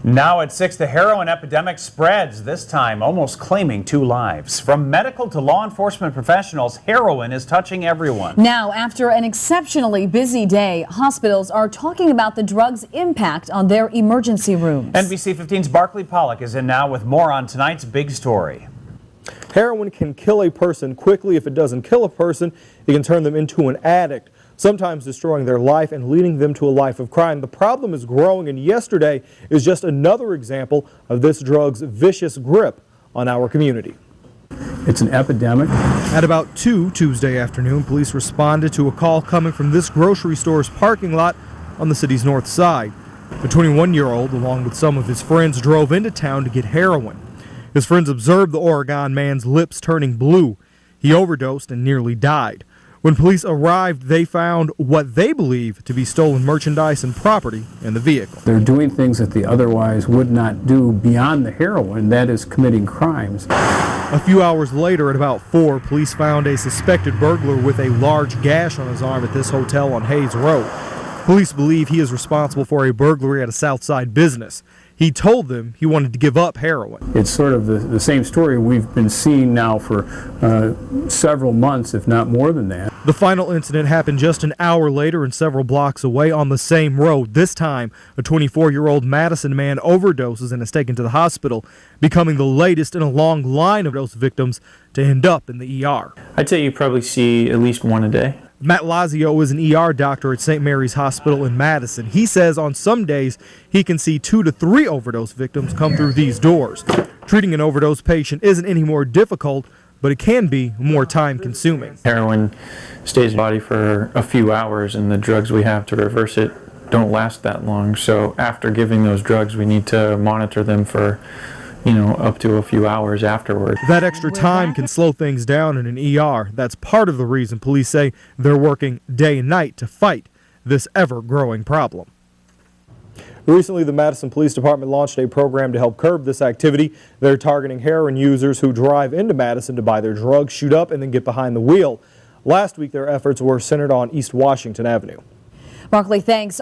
Now at 6, the heroin epidemic spreads, this time almost claiming 2 lives. From medical to law enforcement professionals, heroin is touching everyone. Now, after an exceptionally busy day, hospitals are talking about the drug's impact on their emergency rooms. NBC 15's Barkley Pollock is in now with more on tonight's big story. Heroin can kill a person quickly. If it doesn't kill a person, it can turn them into an addict, sometimes destroying their life and leading them to a life of crime. The problem is growing, and yesterday is just another example of this drug's vicious grip on our community. It's an epidemic. At about 2 Tuesday afternoon, police responded to a call coming from this grocery store's parking lot on the city's north side. The 21-year-old, along with some of his friends, drove into town to get heroin. His friends observed the Oregon man's lips turning blue. He overdosed and nearly died. When police arrived, they found what they believe to be stolen merchandise and property in the vehicle. They're doing things that they otherwise would not do beyond the heroin, that is committing crimes. A few hours later, at about 4, police found a suspected burglar with a large gash on his arm at this hotel on Hayes Road. Police believe he is responsible for a burglary at a Southside business. He told them he wanted to give up heroin. It's sort of the same story we've been seeing now for several months, if not more than that. The final incident happened just an hour later and several blocks away on the same road. This time, a 24-year-old Madison man overdoses and is taken to the hospital, becoming the latest in a long line of those victims to end up in the ER. I'd say you probably see at least one a day. Matt Lazio is an ER doctor at St. Mary's Hospital in Madison. He says on some days he can see 2 to 3 overdose victims come through these doors. Treating an overdose patient isn't any more difficult, but it can be more time-consuming. Heroin stays in the body for a few hours, and the drugs we have to reverse it don't last that long. So after giving those drugs, we need to monitor them for up to a few hours afterward. That extra time can slow things down in an ER. That's part of the reason police say they're working day and night to fight this ever-growing problem. Recently, the Madison Police Department launched a program to help curb this activity. They're targeting heroin users who drive into Madison to buy their drugs, shoot up, and then get behind the wheel. Last week, their efforts were centered on East Washington Avenue. Barkley, thanks.